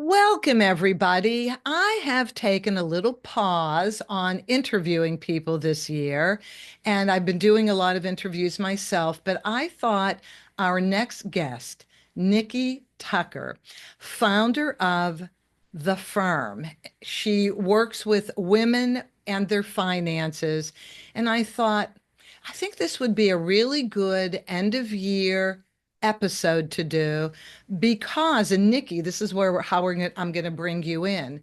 Welcome, everybody. I have taken a little pause on interviewing people this year, and I've been doing a lot of interviews myself, but I thought our next guest, Nikki Tucker, founder of the firm, she works with women and their finances, and I think this would be a really good end of year episode to do because, and Nikki, this is where I'm going to bring you in.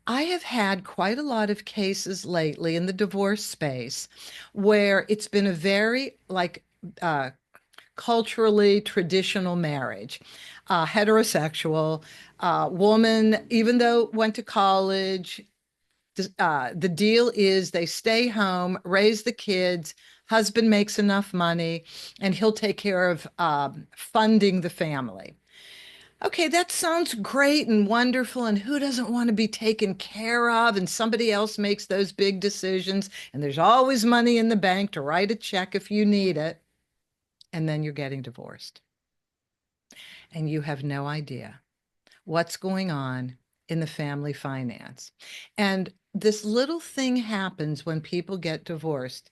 I have had quite a lot of cases lately in the divorce space where it's been a very uh, culturally traditional marriage, heterosexual, woman, even though went to college, the deal is they stay home, raise the kids, husband makes enough money, and he'll take care of funding the family. Okay, that sounds great and wonderful. And who doesn't want to be taken care of? And somebody else makes those big decisions. And there's always money in the bank to write a check if you need it. And then you're getting divorced. And you have no idea what's going on in the family finance. And this little thing happens when people get divorced.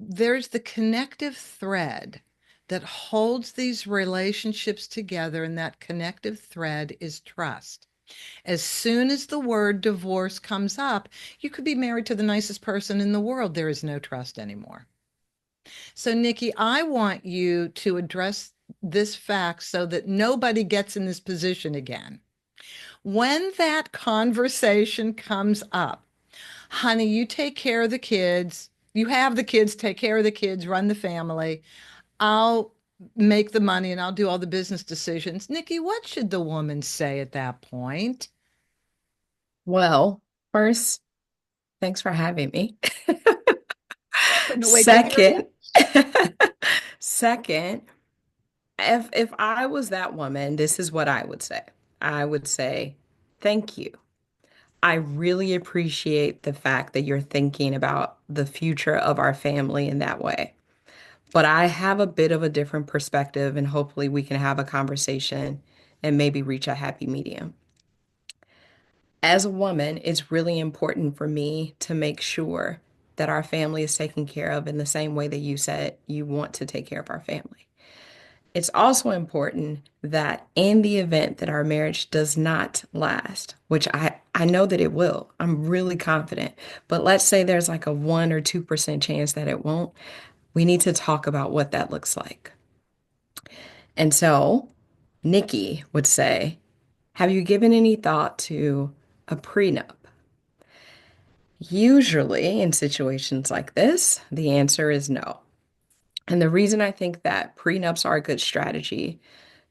There's the connective thread that holds these relationships together, and that connective thread is trust. As soon as the word divorce comes up, you could be married to the nicest person in the world. There is no trust anymore. So, Nikki, I want you to address this fact so that nobody gets in this position again. When that conversation comes up, honey, you take care of the kids. You have the kids, take care of the kids, run the family. I'll make the money and I'll do all the business decisions. Nikki, what should the woman say at that point? Well, first, thanks for having me. Couldn't wait to hear you. Second, second, if I was that woman, this is what I would say. I would say, thank you. I really appreciate the fact that you're thinking about the future of our family in that way. But I have a bit of a different perspective, and hopefully we can have a conversation and maybe reach a happy medium. As a woman, it's really important for me to make sure that our family is taken care of in the same way that you said you want to take care of our family. It's also important that in the event that our marriage does not last, which I know that it will, I'm really confident, but let's say there's like a 1 or 2% chance that it won't, we need to talk about what that looks like. And so Nikki would say, have you given any thought to a prenup? Usually, in situations like this, the answer is no. And the reason I think that prenups are a good strategy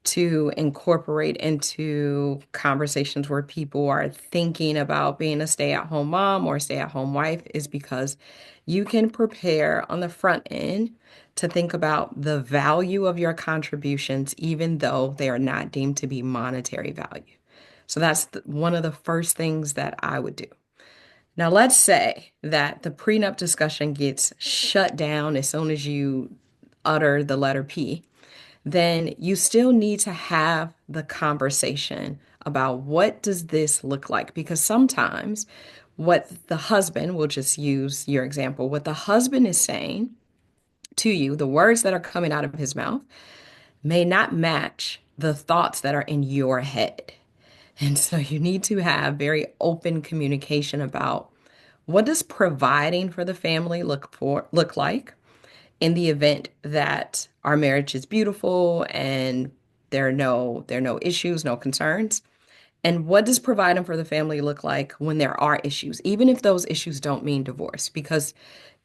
to incorporate into conversations where people are thinking about being a stay-at-home mom or stay-at-home wife is because you can prepare on the front end to think about the value of your contributions, even though they are not deemed to be monetary value. So that's one of the first things that I would do. Now, let's say that the prenup discussion gets shut down as soon as you utter the letter P, then you still need to have the conversation about what does this look like? Because sometimes what the husband, we'll just use your example, what the husband is saying to you, the words that are coming out of his mouth may not match the thoughts that are in your head. And so you need to have very open communication about what does providing for the family look like in the event that our marriage is beautiful and there are no issues, no concerns? And what does providing for the family look like when there are issues, even if those issues don't mean divorce? Because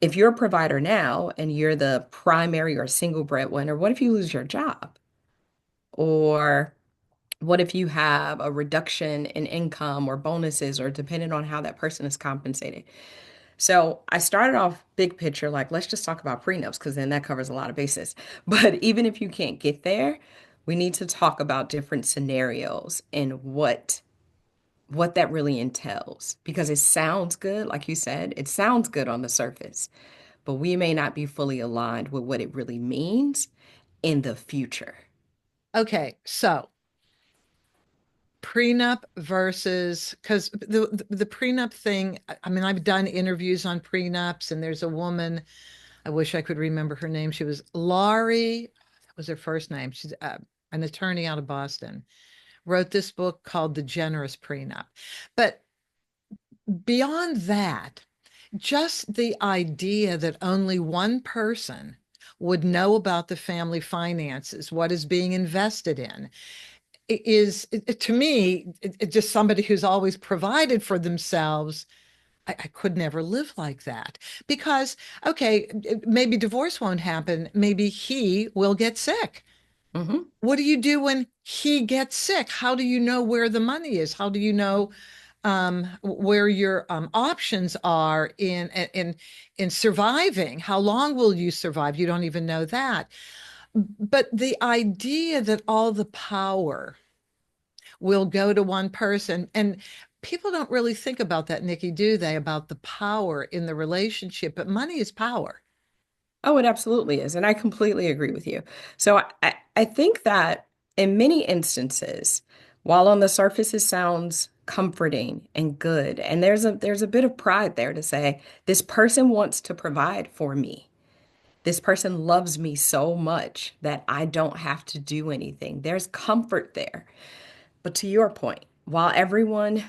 if you're a provider now and you're the primary or single breadwinner, what if you lose your job? Or what if you have a reduction in income or bonuses, or depending on how that person is compensated? So I started off big picture, like let's just talk about prenups because then that covers a lot of bases. But even if you can't get there, we need to talk about different scenarios and what that really entails because it sounds good, like you said, it sounds good on the surface, but we may not be fully aligned with what it really means in the future. Okay, so prenup versus, because the prenup thing, I mean, I've done interviews on prenups, and there's a woman, I wish I could remember her name. She was Laurie, that was her first name. She's an attorney out of Boston, wrote this book called The Generous Prenup. But beyond that, just the idea that only one person would know about the family finances, what is being invested in, to me, just somebody who's always provided for themselves. I could never live like that because, okay, maybe divorce won't happen. Maybe he will get sick. Hmm. What do you do when he gets sick? How do you know where the money is? How do you know where your options are in surviving? How long will you survive? You don't even know that. But the idea that all the power will go to one person, and people don't really think about that, Nikki, do they? About the power in the relationship, but money is power. Oh, it absolutely is. And I completely agree with you. So I think that in many instances, while on the surface it sounds comforting and good, and there's a bit of pride there to say, this person wants to provide for me. This person loves me so much that I don't have to do anything. There's comfort there. But to your point, while everyone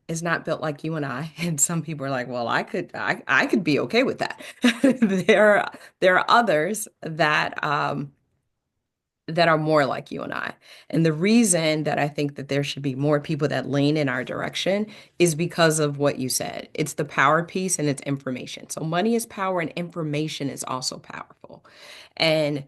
is not built like you and I, and some people are like, well, I could be okay with that. There are others that are more like you and I. And the reason that I think that there should be more people that lean in our direction is because of what you said. It's the power piece and it's information. So money is power and information is also powerful. And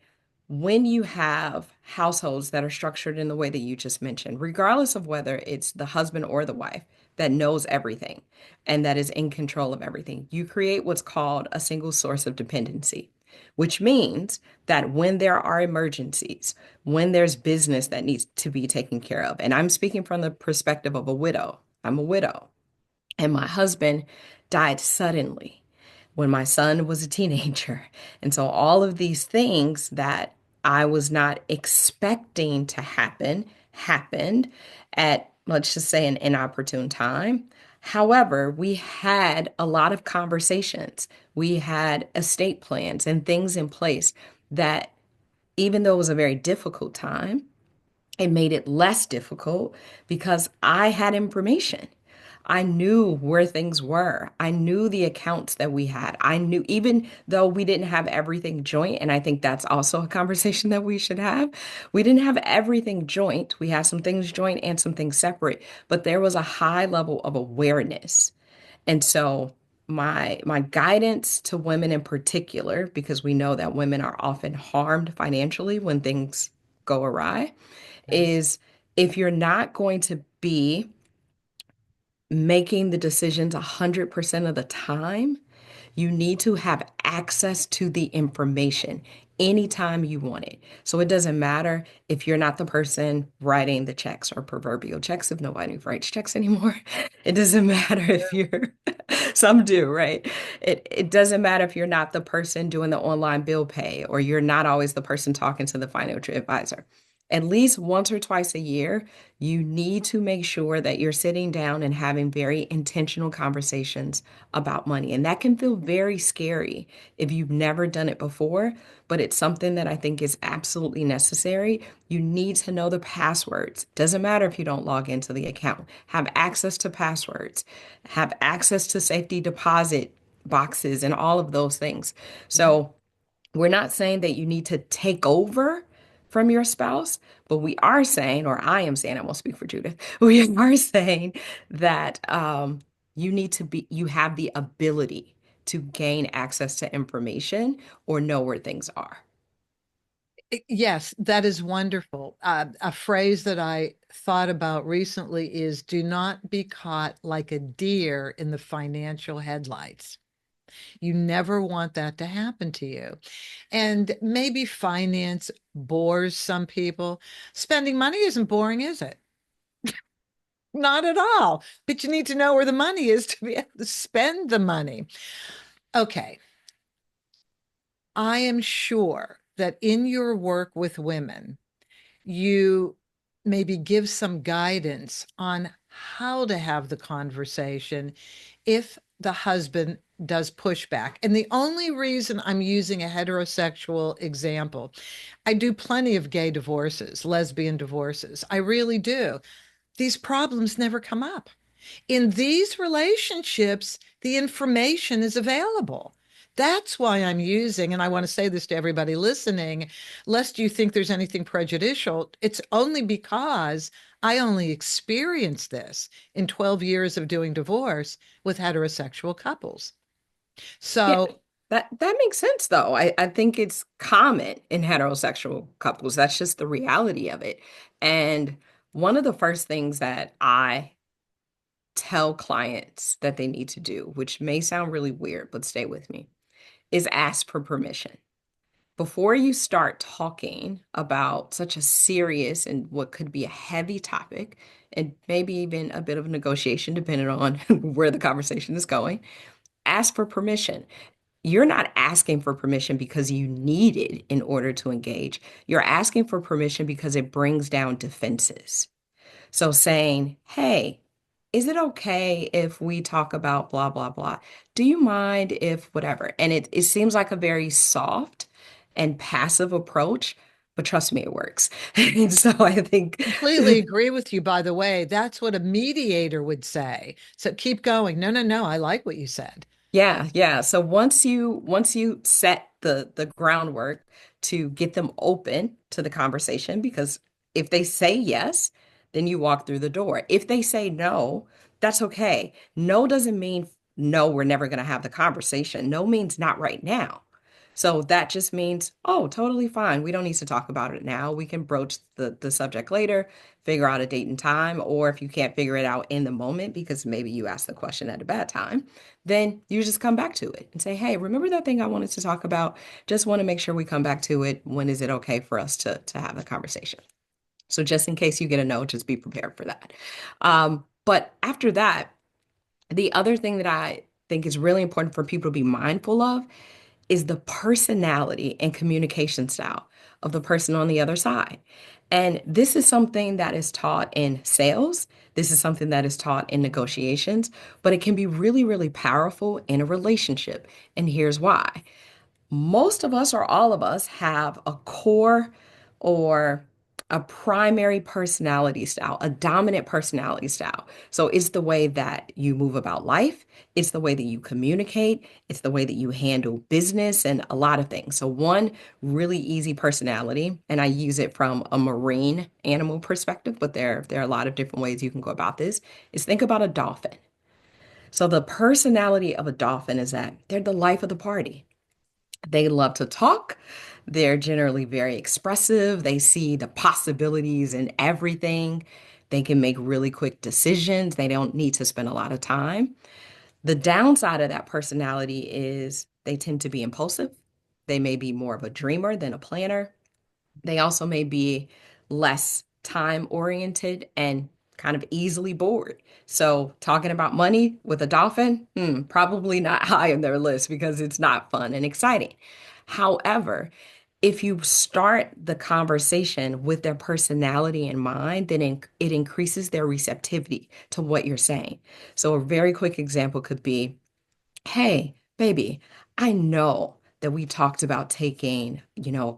when you have households that are structured in the way that you just mentioned, regardless of whether it's the husband or the wife that knows everything and that is in control of everything, you create what's called a single source of dependency, which means that when there are emergencies, when there's business that needs to be taken care of, and I'm speaking from the perspective of a widow, I'm a widow, and my husband died suddenly when my son was a teenager. And so all of these things that I was not expecting to happen happened at, let's just say, an inopportune time. However, we had a lot of conversations. We had estate plans and things in place that, even though it was a very difficult time, it made it less difficult because I had information. I knew where things were. I knew the accounts that we had. I knew, even though we didn't have everything joint, and I think that's also a conversation that we should have. We didn't have everything joint. We had some things joint and some things separate, but there was a high level of awareness. And so my guidance to women in particular, because we know that women are often harmed financially when things go awry, Yes. is if you're not going to be making the decisions 100% of the time, you need to have access to the information anytime you want it. So it doesn't matter if you're not the person writing the checks or proverbial checks, if nobody writes checks anymore. It doesn't matter if you're, some do, right? It doesn't matter if you're not the person doing the online bill pay or you're not always the person talking to the financial advisor. At least once or twice a year, you need to make sure that you're sitting down and having very intentional conversations about money. And that can feel very scary if you've never done it before, but it's something that I think is absolutely necessary. You need to know the passwords. Doesn't matter if you don't log into the account. Have access to passwords, have access to safety deposit boxes and all of those things. Mhm. So we're not saying that you need to take over from your spouse, but we are saying, or I am saying, I won't speak for Judith, we are saying that you have the ability to gain access to information or know where things are. Yes, that is wonderful. A phrase that I thought about recently is do not be caught like a deer in the financial headlights. You never want that to happen to you. And maybe finance bores some people. Spending money isn't boring, is it? Not at all. But you need to know where the money is to be able to spend the money. Okay. I am sure that in your work with women, you maybe give some guidance on how to have the conversation if the husband does pushback. And the only reason I'm using a heterosexual example, I do plenty of gay divorces, lesbian divorces. I really do. These problems never come up. In these relationships, the information is available. That's why I'm using, and I want to say this to everybody listening, lest you think there's anything prejudicial. It's only because I only experienced this in 12 years of doing divorce with heterosexual couples. Yeah, So that makes sense though. I think it's common in heterosexual couples. That's just the reality of it. And one of the first things that I tell clients that they need to do, which may sound really weird, but stay with me, is ask for permission. Before you start talking about such a serious and what could be a heavy topic, and maybe even a bit of a negotiation, depending on where the conversation is going, ask for permission. You're not asking for permission because you need it in order to engage. You're asking for permission because it brings down defenses. So saying, hey, is it okay if we talk about blah, blah, blah? Do you mind if whatever? And it seems like a very soft and passive approach, but trust me, it works. And so I think completely agree with you, by the way. That's what a mediator would say. So keep going. No, no, no. I like what you said. yeah, yeah. So once you set the groundwork to get them open to the conversation, because if they say yes, then you walk through the door. If they say no, that's okay. No doesn't mean no, we're never going to have the conversation. No means not right now. So that just means, oh, totally fine. We don't need to talk about it now. We can broach the subject later, figure out a date and time, or if you can't figure it out in the moment because maybe you asked the question at a bad time, then you just come back to it and say, hey, remember that thing I wanted to talk about? Just want to make sure we come back to it. When is it okay for us to have a conversation? So just in case you get a no, just be prepared for that. But after that, the other thing that I think is really important for people to be mindful of is the personality and communication style of the person on the other side. And this is something that is taught in sales. This is something that is taught in negotiations, but it can be really, really powerful in a relationship. And here's why. Most of us or all of us have a core or a primary personality style, a dominant personality style. So it's the way that you move about life, it's the way that you communicate, it's the way that you handle business and a lot of things. So one really easy personality, and I use it from a marine animal perspective, but there are a lot of different ways you can go about this, is think about a dolphin. So the personality of a dolphin is that they're the life of the party. They love to talk. They're generally very expressive. They see the possibilities in everything. They can make really quick decisions. They don't need to spend a lot of time. The downside of that personality is they tend to be impulsive. They may be more of a dreamer than a planner. They also may be less time oriented and kind of easily bored. So, talking about money with a dolphin, probably not high on their list because it's not fun and exciting. However, if you start the conversation with their personality in mind, then it increases their receptivity to what you're saying. So, a very quick example could be, hey, baby, I know that we talked about taking,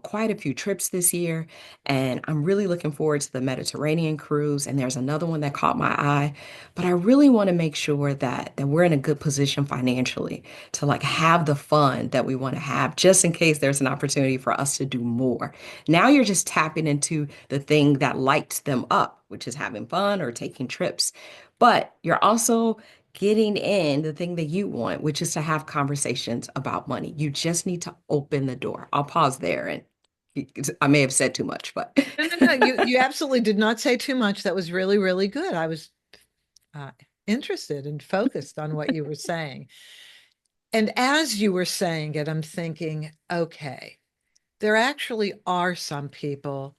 quite a few trips this year, and I'm really looking forward to the Mediterranean cruise, and there's another one that caught my eye, but I really want to make sure that we're in a good position financially to like have the fun that we want to have just in case there's an opportunity for us to do more. Now you're just tapping into the thing that lights them up, which is having fun or taking trips. But you're also getting in the thing that you want, which is to have conversations about money. You just need to open the door. I'll pause there and I may have said too much, but No, no, no. You absolutely did not say too much. That was really, really good. I was uh, interested and focused on what you were saying. And as you were saying it, I'm thinking, okay, there actually are some people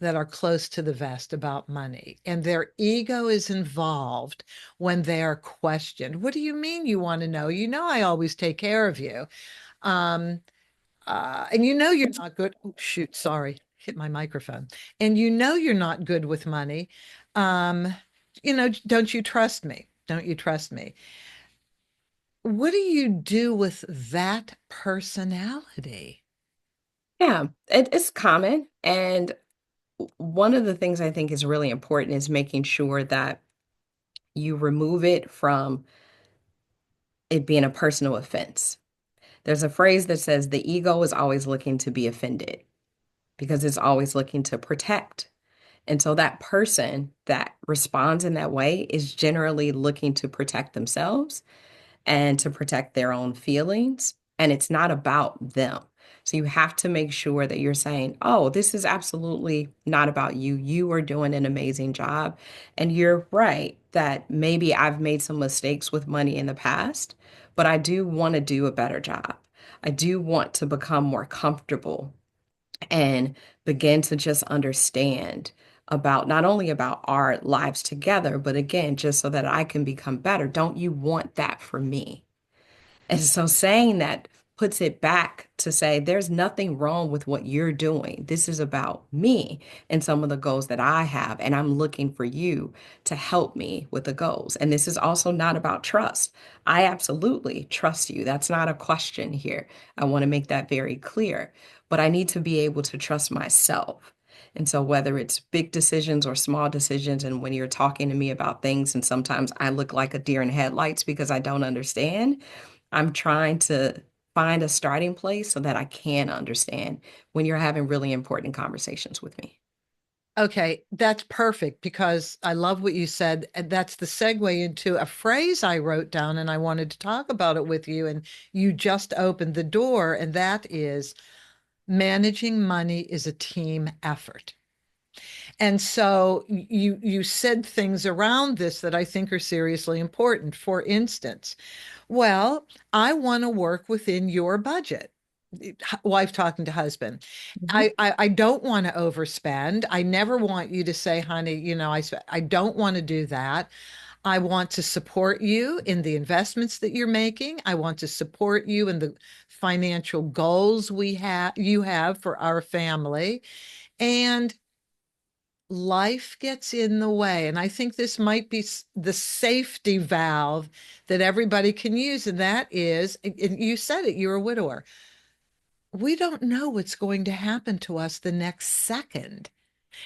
that are close to the vest about money, and their ego is involved when they are questioned. What do you mean you want to know? You know, I always take care of you. And you know you're not good. Oh, shoot, sorry. hit my microphone, and you know you're not good with money, um, don't you trust me? Don't you trust me? What do you do with that personality? Yeah, it's common. And one of the things I think is really important is making sure that you remove it from it being a personal offense. There's a phrase that says the ego is always looking to be offended because it's always looking to protect. And so that person that responds in that way is generally looking to protect themselves and to protect their own feelings. And it's not about them. So you have to make sure that you're saying, oh, this is absolutely not about you. You are doing an amazing job. And you're right that maybe I've made some mistakes with money in the past, but I do want to do a better job. I do want to become more comfortable and begin to just understand about not only about our lives together, but again, just so that I can become better. Don't you want that for me? And so saying that puts it back to say there's nothing wrong with what you're doing. This is about me and some of the goals that I have. And I'm looking for you to help me with the goals. And this is also not about trust. I absolutely trust you. That's not a question here. I want to make that very clear. But I need to be able to trust myself. And so, whether it's big decisions or small decisions, and when you're talking to me about things, and sometimes I look like a deer in headlights because I don't understand, I'm trying to find a starting place so that I can understand when you're having really important conversations with me. Okay, that's perfect because I love what you said. And that's the segue into a phrase I wrote down and I wanted to talk about it with you. And you just opened the door, and that is managing money is a team effort. And so you said things around this that I think are seriously important. For instance, well, I want to work within your budget. Wife talking to husband. Mhm. I don't want to overspend. I never want you to say, honey, I don't want to do that. I want to support you in the investments that you're making. I want to support you in the financial goals you have for our family. And life gets in the way. And I think this might be the safety valve that everybody can use. And that is, and you said it, you're a widower. We don't know what's going to happen to us the next second.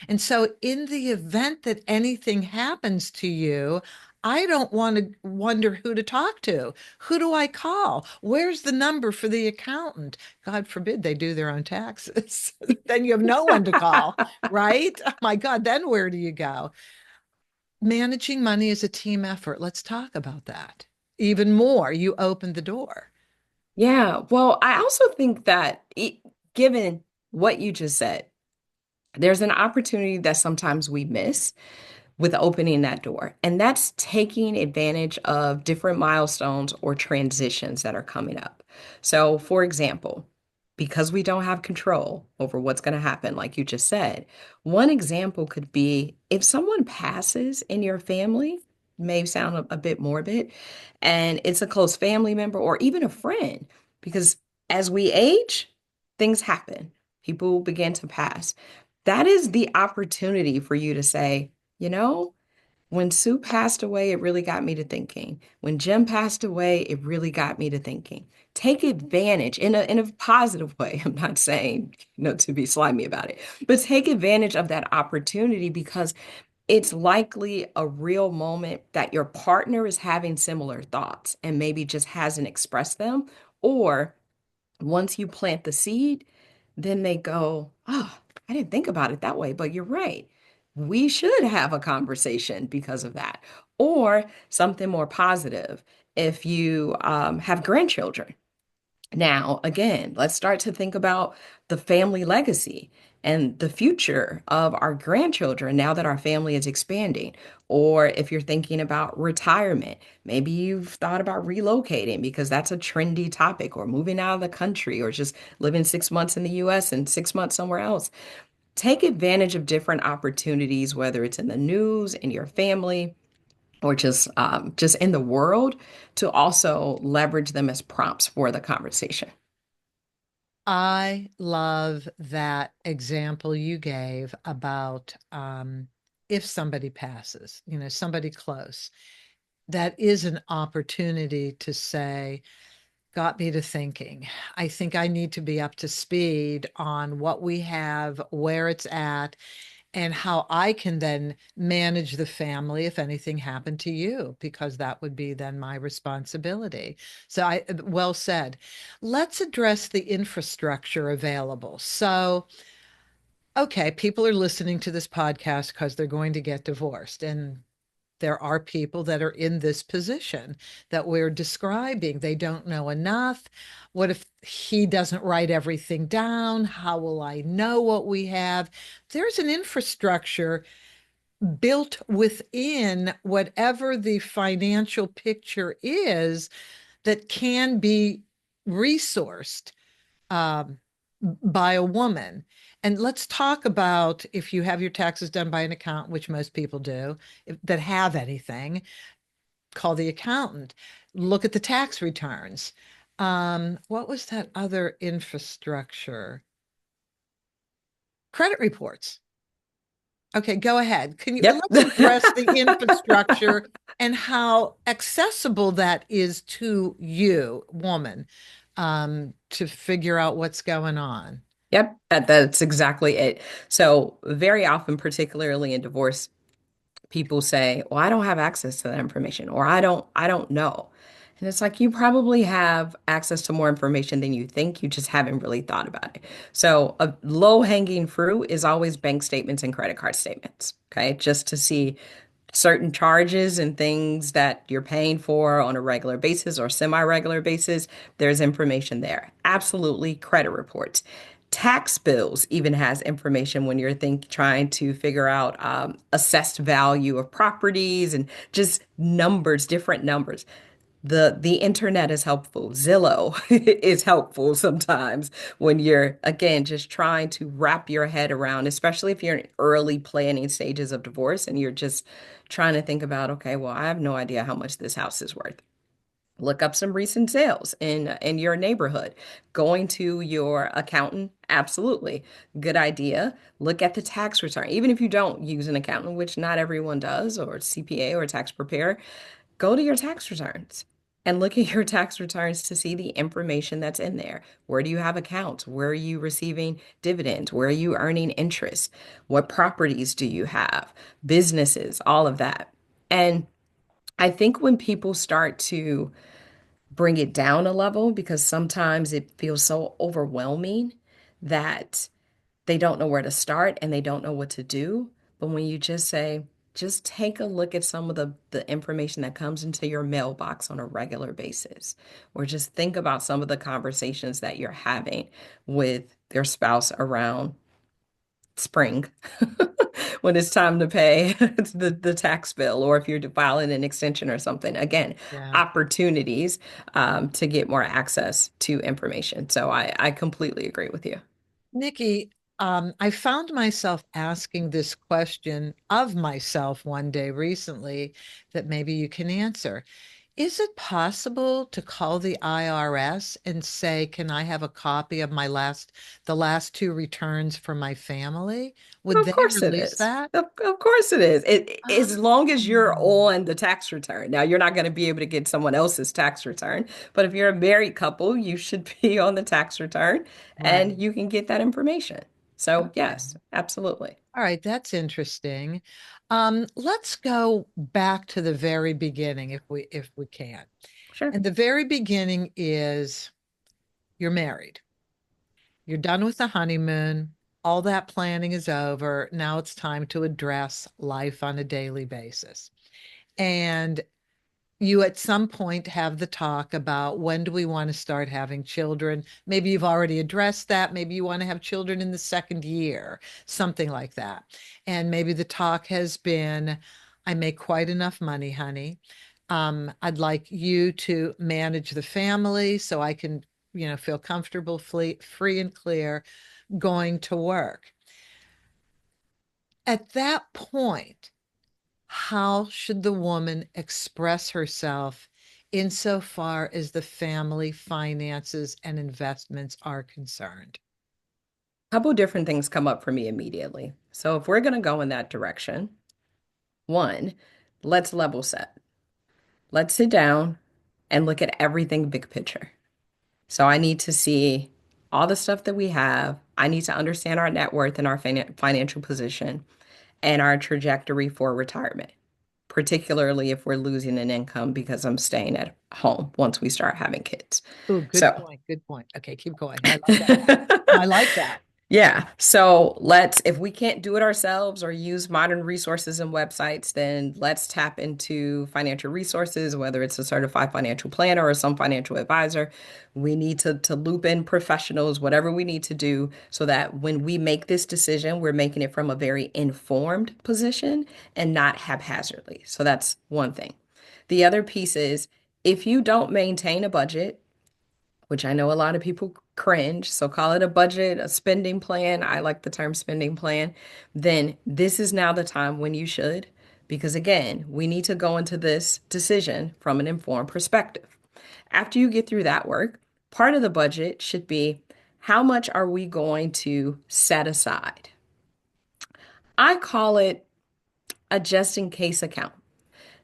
And so, in the event that anything happens to you, I don't want to wonder who to talk to. Who do I call? Where's the number for the accountant? God forbid they do their own taxes. Then you have no one to call, right? Oh my God, then where do you go? Managing money is a team effort. Let's talk about that. Even more, you opened the door. Yeah, well, I also think that given what you just said, there's an opportunity that sometimes we miss with opening that door. And that's taking advantage of different milestones or transitions that are coming up. So, for example, because we don't have control over what's going to happen, like you just said, one example could be if someone passes in your family, may sound a bit morbid, and it's a close family member or even a friend, because as we age, things happen. People begin to pass. That is the opportunity for you to say, you know, when Sue passed away, it really got me to thinking. When Jim passed away, it really got me to thinking. Take advantage in a positive way. I'm not saying, to be slimy about it, but take advantage of that opportunity because it's likely a real moment that your partner is having similar thoughts and maybe just hasn't expressed them. Or once you plant the seed, then they go, oh, I didn't think about it that way, but you're right. We should have a conversation because of that. Or something more positive. If you have grandchildren, now, again, let's start to think about the family legacy and the future of our grandchildren now that our family is expanding. Or if you're thinking about retirement, maybe you've thought about relocating because that's a trendy topic, or moving out of the country, or just living 6 months in the US and 6 months somewhere else. Take advantage of different opportunities, whether it's in the news, in your family, or just in the world, to also leverage them as prompts for the conversation. I love that example you gave about if somebody passes, somebody close. That is an opportunity to say, got me to thinking. I think I need to be up to speed on what we have, where it's at, and how I can then manage the family if anything happened to you, because that would be then my responsibility. So well said. Let's address the infrastructure available. So, okay, people are listening to this podcast because they're going to get divorced. And there are people that are in this position that we're describing. They don't know enough. What if he doesn't write everything down? How will I know what we have? There's an infrastructure built within whatever the financial picture is that can be resourced um, by a woman. And let's talk about if you have your taxes done by an accountant, which most people do, that have anything, call the accountant. Look at the tax returns. What was that other infrastructure? Credit reports. Okay, go ahead. Yep. Let's address the infrastructure and how accessible that is to you, woman, to figure out what's going on. Yep, that's exactly it. So, very often, particularly in divorce, people say, "Well, I don't have access to that information," or "I don't know." And it's like you probably have access to more information than you think. You just haven't really thought about it. So, a low-hanging fruit is always bank statements and credit card statements, okay? Just to see certain charges and things that you're paying for on a regular basis or semi-regular basis, there's information there. Absolutely, credit reports. Tax bills even has information when you're trying to figure out assessed value of properties and just numbers, different numbers. The internet is helpful. Zillow is helpful sometimes when you're again just trying to wrap your head around, especially if you're in early planning stages of divorce and you're just trying to think about, okay, well, I have no idea how much this house is worth. Look up some recent sales in your neighborhood. Going to your accountant, absolutely. Good idea. Look at the tax return. Even if you don't use an accountant, which not everyone does, or CPA or tax preparer, go to your tax returns and look at your tax returns to see the information that's in there. Where do you have accounts? Where are you receiving dividends? Where are you earning interest? What properties do you have? Businesses, all of that. And I think when people start to bring it down a level, because sometimes it feels so overwhelming that they don't know where to start and they don't know what to do. But when you just say, just take a look at some of the information that comes into your mailbox on a regular basis, or just think about some of the conversations that you're having with your spouse around spring when it's time to pay the tax bill, or if you're filing an extension or something. Again, Yeah. opportunities to get more access to information. So I completely agree with you. Nikki, I found myself asking this question of myself one day recently that maybe you can answer. Is it possible to call the IRS and say, can I have a copy of the last two returns for my family? Would Of they course it release is. that? Of course it is. As long as you're Um, on the tax return. Now, you're not going to be able to get someone else's tax return, but if you're a married couple, you should be on the tax return right. and you can get that information. So, Okay. yes, absolutely. All right, that's interesting. Let's go back to the very beginning if we can. Sure. And the very beginning is you're married. You're done with the honeymoon. All that planning is over. Now it's time to address life on a daily basis. And you at some point have the talk about when do we want to start having children? Maybe you've already addressed that. Maybe you want to have children in the second year, something like that. And maybe the talk has been, I make quite enough money, honey. I'd like you to manage the family so I can, feel comfortable, free and clear going to work. At that point, how should the woman express herself insofar as the family finances and investments are concerned? A couple different things come up for me immediately. So if we're going to go in that direction, one, let's level set. Let's sit down and look at everything big picture. So I need to see all the stuff that we have. I need to understand our net worth and our financial position and our trajectory for retirement, particularly if we're losing an income because I'm staying at home once we start having kids. Oh, good So, point. Good point. Okay, keep going. I like that. I like that. yeah. So let's, if we can't do it ourselves or use modern resources and websites, then let's tap into financial resources, whether it's a certified financial planner or some financial advisor. We need to loop in professionals, whatever we need to do, so that when we make this decision, we're making it from a very informed position and not haphazardly. So that's one thing. The other piece is if you don't maintain a budget, which I know a lot of people cringe, so call it a budget, a spending plan. I like the term spending plan. Then this is now the time when you should, because again, we need to go into this decision from an informed perspective. After you get through that work, part of the budget should be how much are we going to set aside? I call it a just in case account.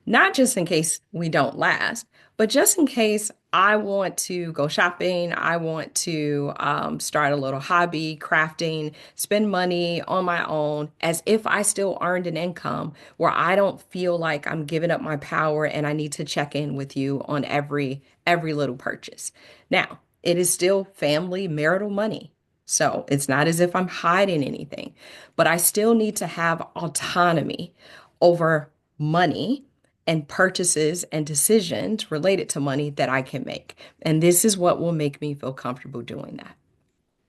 Not just in case we don't last, but just in case I want to go shopping, I want to start a little hobby, crafting, spend money on my own as if I still earned an income where I don't feel like I'm giving up my power and I need to check in with you on every little purchase. Now, it is still family marital money. So it's not as if I'm hiding anything, but I still need to have autonomy over money and purchases and decisions related to money that I can make. And this is what will make me feel comfortable doing that.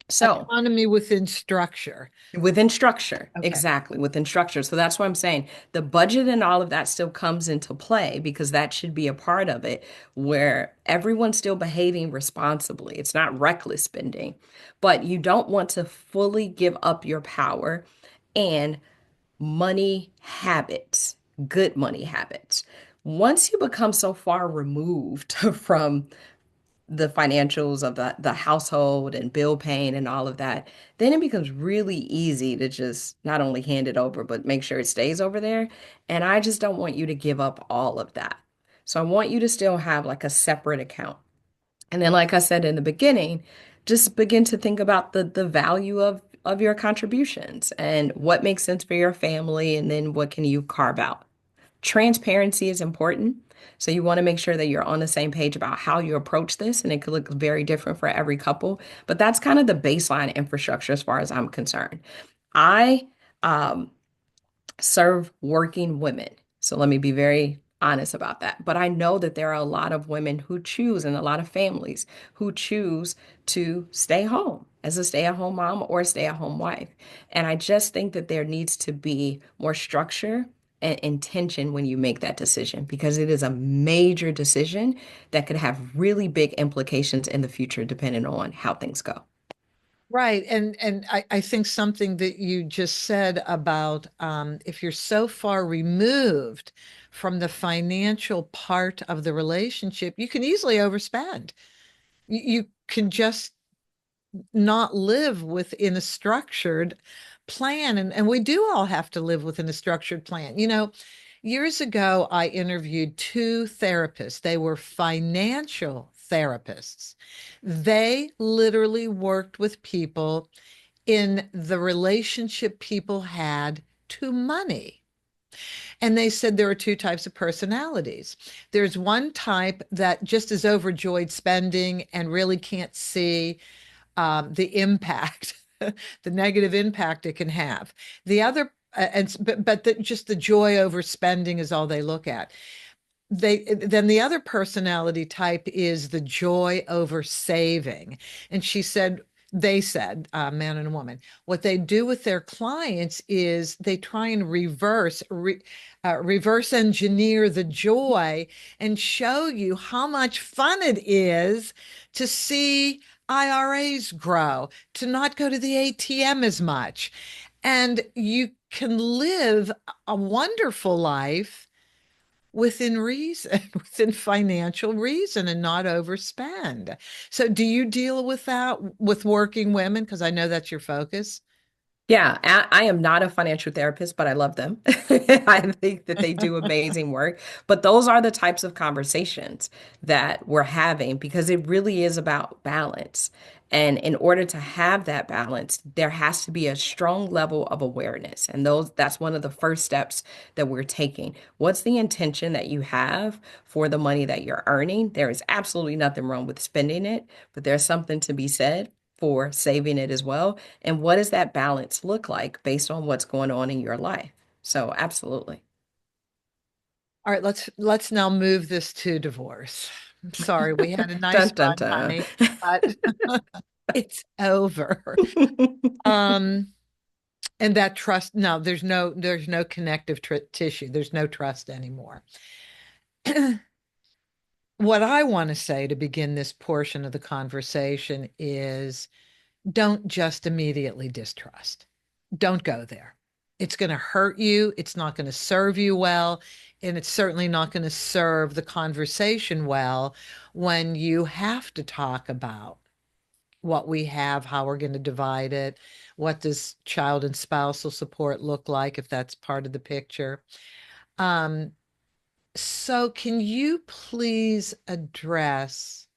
So, Autonomy within structure. within structure, Okay. exactly, within structure. So that's what I'm saying. The budget and all of that still comes into play because that should be a part of it where everyone's still behaving responsibly. It's not reckless spending, but you don't want to fully give up your power and money habits, good money habits. Once you become so far removed from the financials of the household and bill paying and all of that, then it becomes really easy to just not only hand it over, but make sure it stays over there. And I just don't want you to give up all of that. So I want you to still have like a separate account. And then, like I said in the beginning, just begin to think about the value of your contributions and what makes sense for your family, and then what can you carve out. Transparency is important. So you want to make sure that you're on the same page about how you approach this, and it could look very different for every couple. But that's kind of the baseline infrastructure as far as I'm concerned. I um, serve working women. So let me be very honest about that. But I know that there are a lot of women who choose, and a lot of families who choose to stay home as a stay-at-home mom or a stay-at-home wife. And I just think that there needs to be more structure and intention when you make that decision, because it is a major decision that could have really big implications in the future depending on how things go. Right. And I think something that you just said about if you're so far removed from the financial part of the relationship, you can easily overspend. You can just not live within a structured plan. And we do all have to live within a structured plan. Years ago, I interviewed two therapists. They were financial therapists. They literally worked with people in the relationship people had to money. And they said there are two types of personalities. There's one type that just is overjoyed spending and really can't see the impact, the negative impact it can have. The other, just the joy over spending is all they look at. Then the other personality type is the joy over saving. And they said, man and woman, what they do with their clients is they try and reverse engineer the joy and show you how much fun it is to see IRAs grow, to not go to the ATM as much. And you can live a wonderful life within reason, within financial reason, and not overspend. So, do you deal with that with working women? Because I know that's your focus. Yeah, I am not a financial therapist, but I love them. I think that they do amazing work. But those are the types of conversations that we're having because it really is about balance. And in order to have that balance, there has to be a strong level of awareness. And that's one of the first steps that we're taking. What's the intention that you have for the money that you're earning? There is absolutely nothing wrong with spending it, but there's something to be said for saving it as well. And what does that balance look like based on what's going on in your life? So, absolutely. All right, let's now move this to divorce. I'm sorry, we had a Dun nice dun run, dun. honey, but it's over. Um, and that trust, no, there's no connective tissue. There's no trust anymore. What I want to say to begin this portion of the conversation is don't just immediately distrust. Don't go there. It's going to hurt you. It's not going to serve you well. And it's certainly not going to serve the conversation well when you have to talk about what we have, how we're going to divide it, what does child and spousal support look like if that's part of the picture. Um, so, can you please address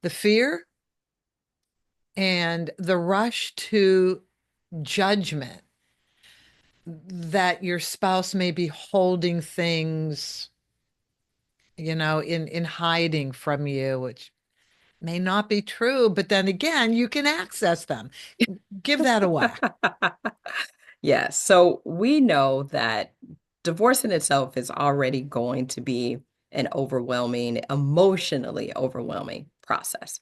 the fear and the rush to judgment that your spouse may be holding things, in hiding from you, which may not be true, but then again, you can access them. Give that a whack. Yes. So we know that divorce in itself is already going to be an overwhelming, emotionally overwhelming process.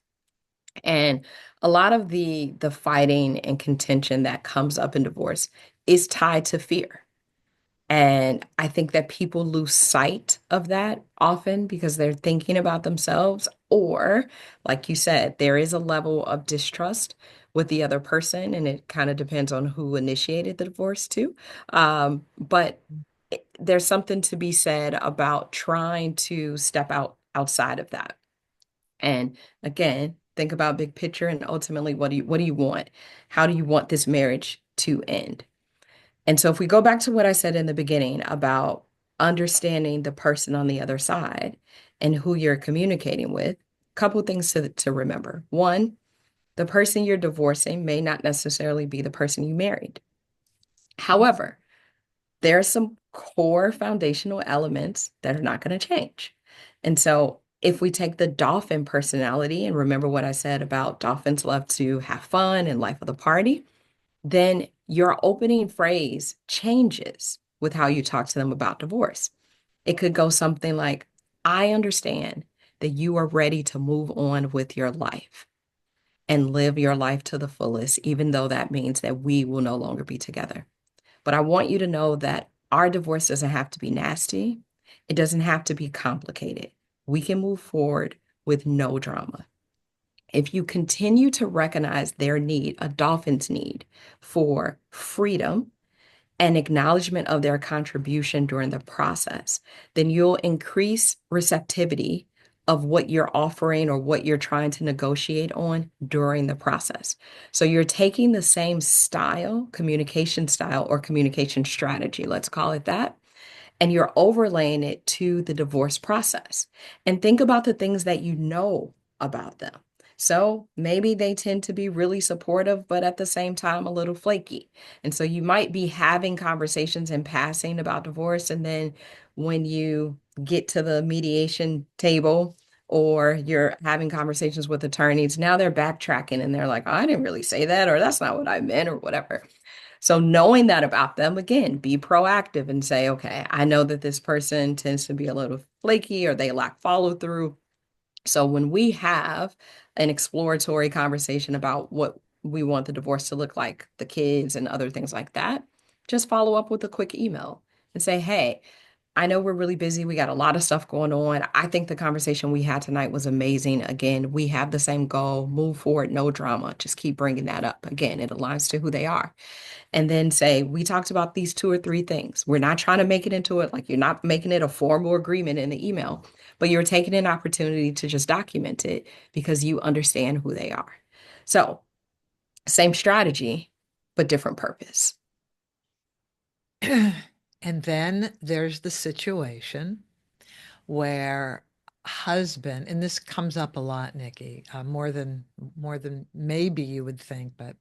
And a lot of the fighting and contention that comes up in divorce is tied to fear. And I think that people lose sight of that often because they're thinking about themselves, or, like you said, there is a level of distrust with the other person, and it kind of depends on who initiated the divorce, too. But there's something to be said about trying to step outside of that. And again, think about big picture and ultimately what do you want? How do you want this marriage to end? And so if we go back to what I said in the beginning about understanding the person on the other side and who you're communicating with, a couple things to remember. One, the person you're divorcing may not necessarily be the person you married. However, there are some core foundational elements that are not going to change. And so if we take the dolphin personality and remember what I said about dolphins love to have fun and life of the party, then your opening phrase changes with how you talk to them about divorce. It could go something like, I understand that you are ready to move on with your life and live your life to the fullest, even though that means that we will no longer be together. But I want you to know that our divorce doesn't have to be nasty. It doesn't have to be complicated. We can move forward with no drama. If you continue to recognize their need, a dolphin's need for freedom and acknowledgement of their contribution during the process, then you'll increase receptivity of what you're offering or what you're trying to negotiate on during the process. So you're taking the same style, communication style or communication strategy, let's call it that, and you're overlaying it to the divorce process. And think about the things that you know about them. So maybe they tend to be really supportive, but at the same time, a little flaky. And so you might be having conversations in passing about divorce. And then when you get to the mediation table, or you're having conversations with attorneys, now they're backtracking and they're like, oh, I didn't really say that, or that's not what I meant, or whatever. So knowing that about them, again, be proactive and say, okay, I know that this person tends to be a little flaky or they lack follow through. So when we have an exploratory conversation about what we want the divorce to look like, the kids and other things like that, just follow up with a quick email and say, hey, I know we're really busy. We got a lot of stuff going on. I think the conversation we had tonight was amazing. Again, we have the same goal, move forward, no drama. Just keep bringing that up. Again, it aligns to who they are. And then say, we talked about these two or three things. We're not trying to make it into it, like you're not making it a formal agreement in the email, but you're taking an opportunity to just document it because you understand who they are. So, same strategy, but different purpose. And then there's the situation where husband, and this comes up a lot, Nikki, more than maybe you would think, but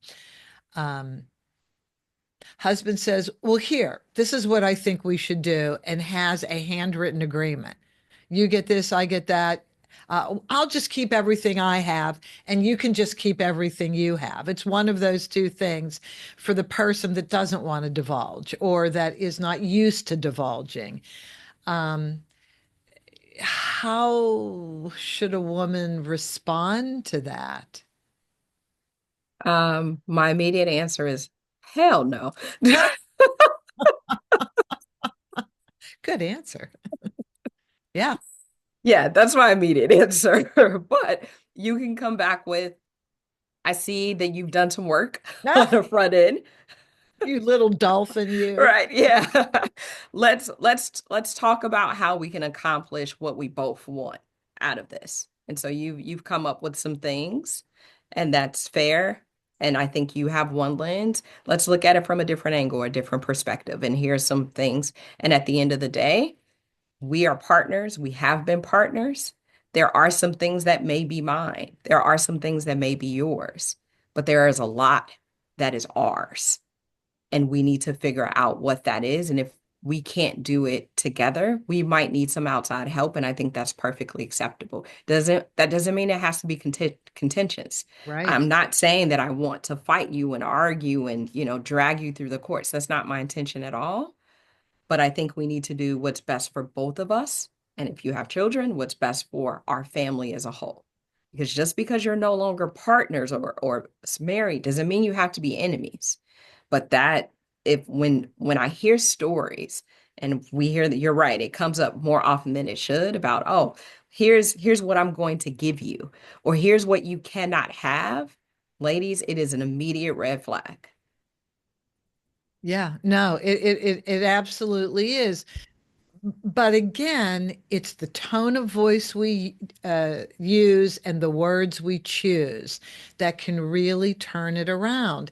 um, husband says, "Well, here, this is what I think we should do," and has a handwritten agreement. You get this, I get that. I'll just keep everything I have, and you can just keep everything you have. It's one of those two things for the person that doesn't want to divulge or that is not used to divulging. Um, how should a woman respond to that? My immediate answer is hell no. Good answer. Yeah. Yeah, that's my immediate answer. But you can come back with, I see that you've done some work on Ah, the front end. you little dolphin, you. Right, yeah. Let's talk about how we can accomplish what we both want out of this. And so you've come up with some things, and that's fair. And I think you have one lens. Let's look at it from a different angle, a different perspective. And here's some things. And at the end of the day, we are partners. We have been partners. There are some things that may be mine. There are some things that may be yours, but there is a lot that is ours, and we need to figure out what that is. And if we can't do it together, we might need some outside help. And I think that's perfectly acceptable. That doesn't mean it has to be contentious. Right. I'm not saying that I want to fight you and argue and, drag you through the courts. That's not my intention at all. But I think we need to do what's best for both of us. And if you have children, what's best for our family as a whole. Because just because you're no longer partners or married doesn't mean you have to be enemies. But that if when I hear stories and we hear that, you're right, it comes up more often than it should about, oh, here's what I'm going to give you, or here's what you cannot have. Ladies, it is an immediate red flag. Yeah. No, it absolutely is. But again, it's the tone of voice we use and the words we choose that can really turn it around.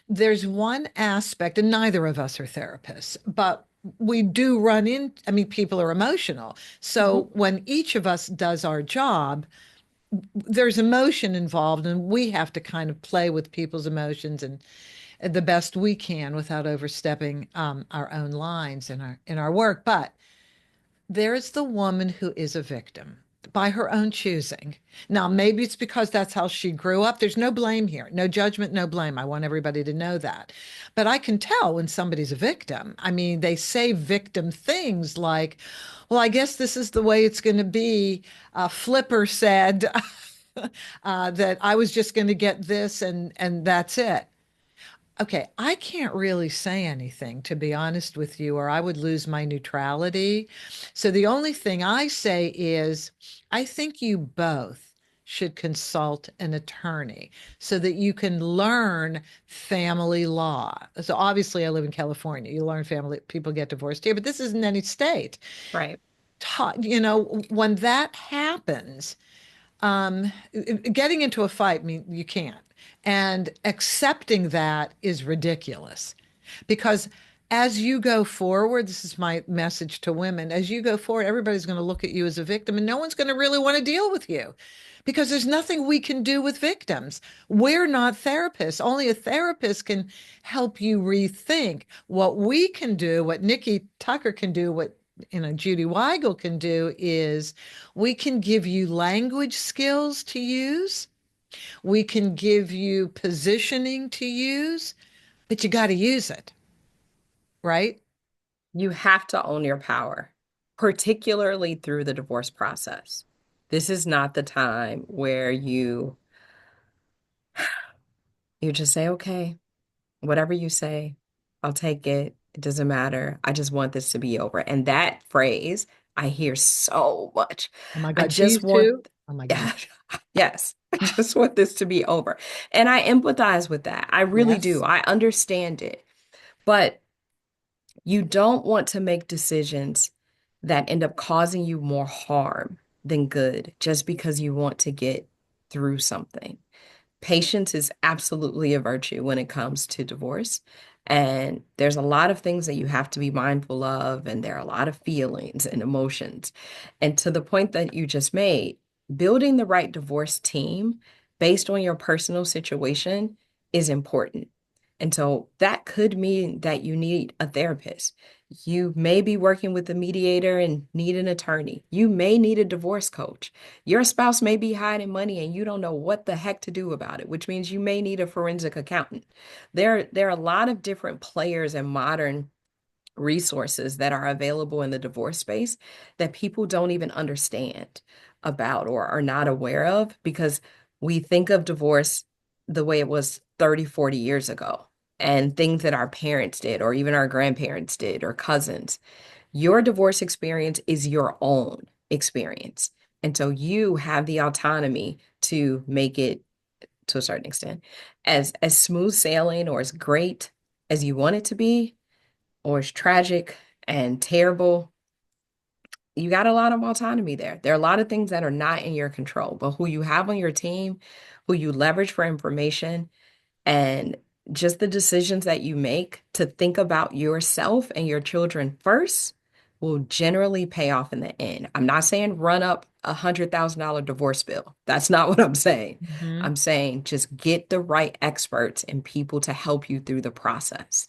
There's one aspect, and neither of us are therapists, but we do run in, I mean, people are emotional. Mhm. So when each of us does our job, there's emotion involved, and we have to kind of play with people's emotions and the best we can without overstepping our own lines in our work. But there is the woman who is a victim by her own choosing. Now, maybe it's because that's how she grew up. There's no blame here, no judgment, no blame. I want everybody to know that. But I can tell when somebody's a victim. I mean, they say victim things like, well, I guess this is the way it's going to be. Flipper said that I was just going to get this and that's it. Okay, I can't really say anything, to be honest with you, or I would lose my neutrality. So the only thing I say is, I think you both should consult an attorney so that you can learn family law. So obviously, I live in California. You learn family, people get divorced here, but this isn't any state. Right. When that happens, um, getting into a fight, I mean, you can't. And accepting that is ridiculous because as you go forward, this is my message to women, as you go forward, everybody's going to look at you as a victim and no one's going to really want to deal with you because there's nothing we can do with victims. We're not therapists. Only a therapist can help you rethink. What we can do, what Nikki Tucker can do, what Judy Weigel can do is we can give you language skills to use. We can give you positioning to use, but you got to use it, right? You have to own your power, particularly through the divorce process. This is not the time where you just say, okay, whatever you say, I'll take it. It doesn't matter. I just want this to be over. And that phrase I hear so much. Oh my I God, just cheese want, too? Oh my God. yes, I just want this to be over. And I empathize with that. I really do. Yes. I understand it. But you don't want to make decisions that end up causing you more harm than good just because you want to get through something. Patience is absolutely a virtue when it comes to divorce. And there's a lot of things that you have to be mindful of, and there are a lot of feelings and emotions. And to the point that you just made, building the right divorce team based on your personal situation is important. And so that could mean that you need a therapist. You may be working with a mediator and need an attorney. You may need a divorce coach. Your spouse may be hiding money and you don't know what the heck to do about it, which means you may need a forensic accountant. There are a lot of different players in modern resources that are available in the divorce space that people don't even understand about or are not aware of because we think of divorce the way it was 30, 40 years ago and things that our parents did or even our grandparents did or cousins. Your divorce experience is your own experience. And so you have the autonomy to make it to a certain extent as smooth sailing or as great as you want it to be or as tragic and terrible. You got a lot of autonomy there. There are a lot of things that are not in your control, but who you have on your team, who you leverage for information, and just the decisions that you make to think about yourself and your children first will generally pay off in the end. I'm not saying run up $100,000 divorce bill. That's not what I'm saying. Mhm. I'm saying just get the right experts and people to help you through the process.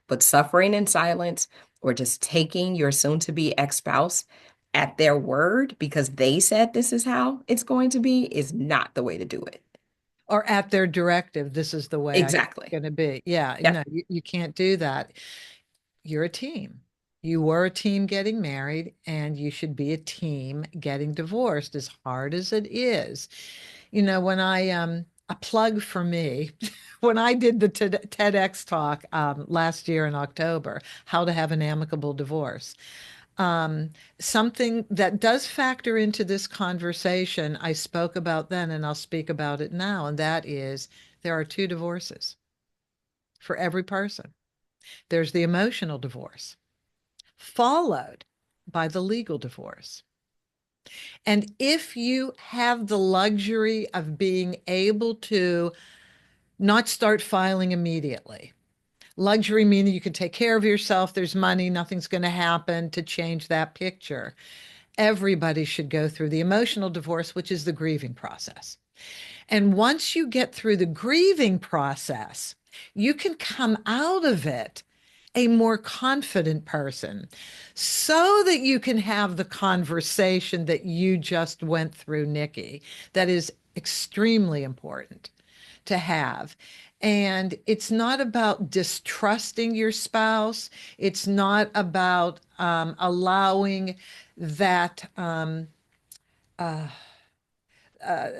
But suffering in silence or just taking your soon to be ex-spouse at their word because they said this is how it's going to be is not the way to do it. Or at their directive, this is the way it's Exactly. going to be. Yeah, no, Yep. you can't do that. You're a team. You were a team getting married, and you should be a team getting divorced, as hard as it is. When a plug for me, when I did the TEDx talk last year in October, how to have an amicable divorce. Um, Something that does factor into this conversation, I spoke about then, and I'll speak about it now, and that is there are two divorces for every person. There's the emotional divorce, followed by the legal divorce. And if you have the luxury of being able to not start filing immediately, luxury meaning you can take care of yourself, there's money, nothing's going to happen to change that picture. Everybody should go through the emotional divorce, which is the grieving process. And once you get through the grieving process, you can come out of it a more confident person so that you can have the conversation that you just went through, Nikki. That is extremely important to have. And it's not about distrusting your spouse. It's not about allowing that uh, uh,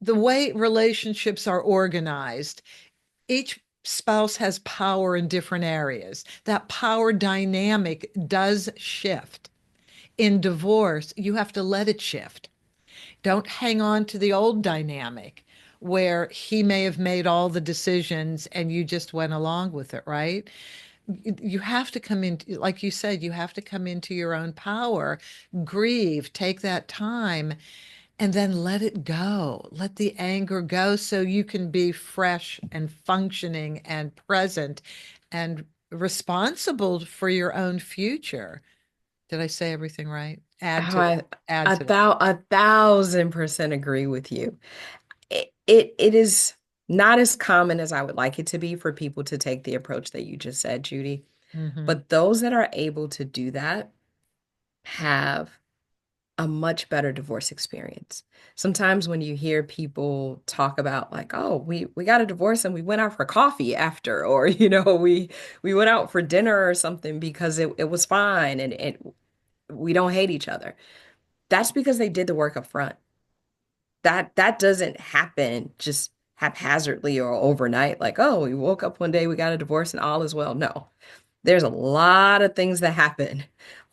the way relationships are organized, each spouse has power in different areas. That power dynamic does shift. In divorce, you have to let it shift. Don't hang on to the old dynamic where he may have made all the decisions and you just went along with it, right? You have to come in, like you said, you have to come into your own power, grieve, take that time, and then let it go. Let the anger go so you can be fresh and functioning and present and responsible for your own future. Did I say everything right? Add Oh, to that. Add to that. 1,000% agree with you. It is not as common as I would like it to be for people to take the approach that you just said, Judy. Hmm. But those that are able to do that have a much better divorce experience. Sometimes when you hear people talk about like, oh, we got a divorce and we went out for coffee after, or we went out for dinner or something because it was fine and we don't hate each other. That's because they did the work up front. That doesn't happen just haphazardly or overnight, like, oh, we woke up one day, we got a divorce, and all is well. No, there's a lot of things that happen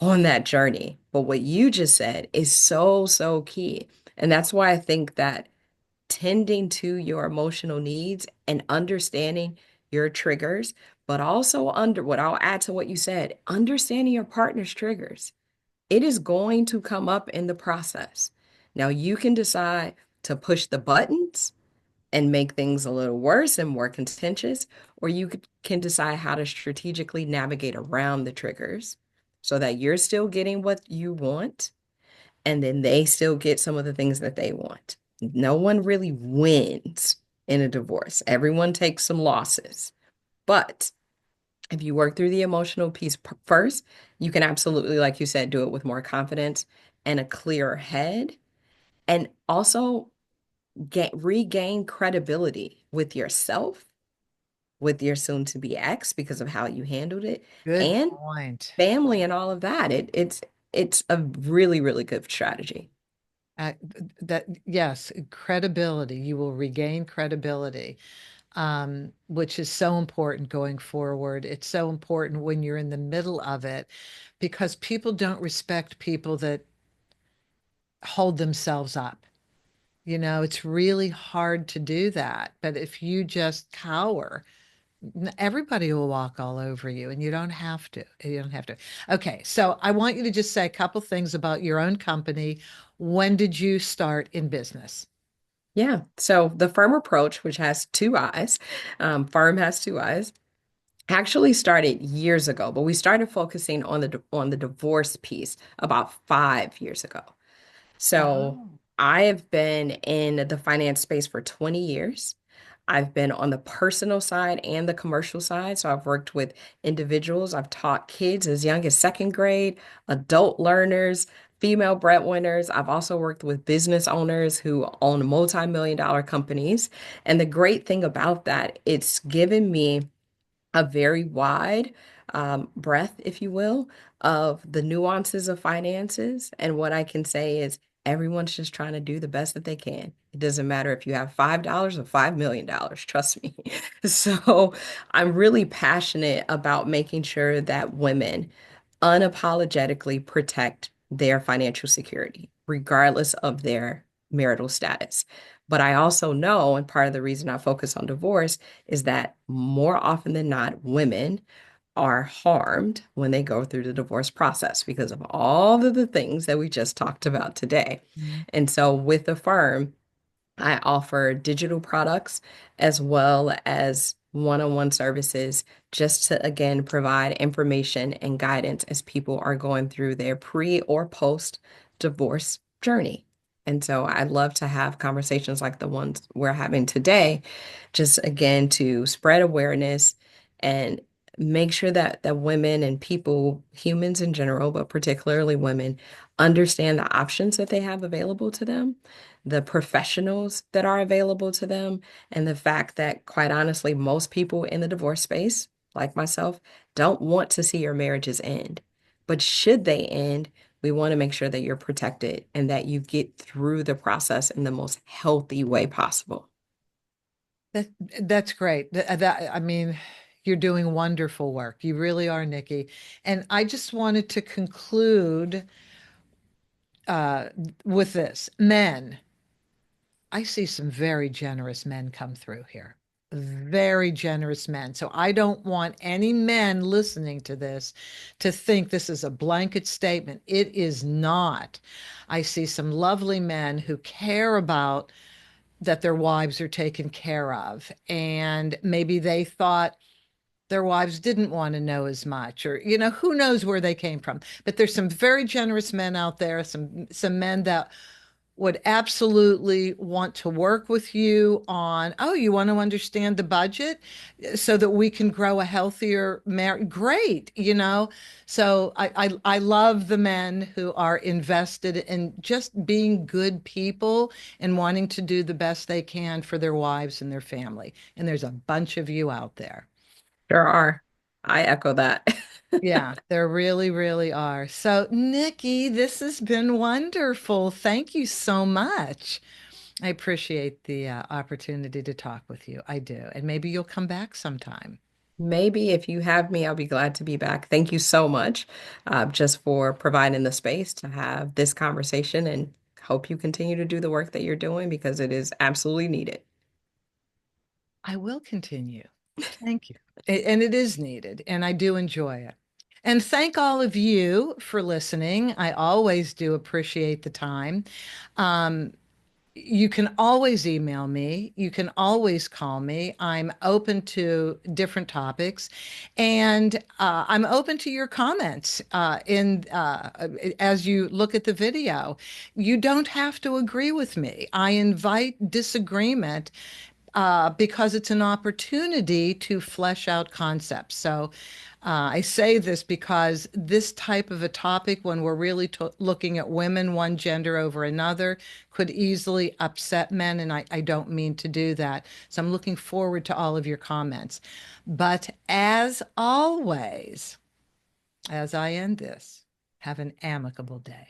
on that journey. But what you just said is so, so key. And that's why I think that tending to your emotional needs and understanding your triggers, but also under what I'll add to what you said, understanding your partner's triggers. It is going to come up in the process. Now you can decide to push the buttons and make things a little worse and more contentious, or can decide how to strategically navigate around the triggers so that you're still getting what you want and then they still get some of the things that they want. No one really wins in a divorce. Everyone takes some losses. But if you work through the emotional piece first, you can absolutely, like you said, do it with more confidence and a clearer head. And also regain credibility with yourself, with your soon to be ex because of how you handled it, Good and point. family and all of that. It's a really, really good strategy. That yes, credibility. You will regain credibility, which is so important going forward. It's so important when you're in the middle of it because people don't respect people that hold themselves up. You know, it's really hard to do that. But if you just cower, everybody will walk all over you and you don't have to. You don't have to. Okay, so I want you to just say a couple things about your own company. When did you start in business? Yeah. So the FIIRM approach, which has two eyes, FIRM has two eyes, actually started years ago, but we started focusing on the divorce piece about 5 years ago. So Oh, I have been in the finance space for 20 years. I've been on the personal side and the commercial side. So I've worked with individuals. I've taught kids as young as second grade, adult learners, female breadwinners. I've also worked with business owners who own multi-million dollar companies. And the great thing about that, it's given me a very wide breadth, if you will, of the nuances of finances. And what I can say is everyone's just trying to do the best that they can. It doesn't matter if you have $5 or $5 million, trust me. So I'm really passionate about making sure that women unapologetically protect their financial security, regardless of their marital status. But I also know, and part of the reason I focus on divorce is that more often than not, women are harmed when they go through the divorce process because of all of the things that we just talked about today. mhm. And so with the firm, I offer digital products as well as one-on-one services just to, again, provide information and guidance as people are going through their pre or post divorce journey. And so I'd love to have conversations like the ones we're having today, just again to spread awareness and make sure that women and people, humans in general, but particularly women, understand the options that they have available to them, the professionals that are available to them, and the fact that, quite honestly, most people in the divorce space, like myself, don't want to see your marriages end. But should they end, we want to make sure that you're protected and that you get through the process in the most healthy way possible. That that's great. I mean, you're doing wonderful work. You really are, Nikki. And I just wanted to conclude uh, with this. Men, I see some very generous men come through here. Very generous men. So I don't want any men listening to this to think this is a blanket statement. It is not. I see some lovely men who care about that their wives are taken care of. And maybe they thought their wives didn't want to know as much, or, you know, who knows where they came from. But there's some very generous men out there, some men that would absolutely want to work with you on, oh, you want to understand the budget so that we can grow a healthier marriage. Great, you know. So I love the men who are invested in just being good people and wanting to do the best they can for their wives and their family. And there's a bunch of you out there. There are. I echo that. Yeah, there really, really are. So, Nikki, this has been wonderful. Thank you so much. I appreciate the opportunity to talk with you. I do. And maybe you'll come back sometime. Maybe if you have me, I'll be glad to be back. Thank you so much, just for providing the space to have this conversation and hope you continue to do the work that you're doing because it is absolutely needed. I will continue. Thank you. And it is needed, and I do enjoy it. And thank all of you for listening. I always do appreciate the time. Um, you can always email me. You can always call me. I'm open to different topics, and I'm open to your comments in as you look at the video. You don't have to agree with me. I invite disagreement because it's an opportunity to flesh out concepts. So I say this because this type of a topic, when we're really looking at women, one gender over another, could easily upset men, and I don't mean to do that. So I'm looking forward to all of your comments. But as always, as I end this, have an amicable day.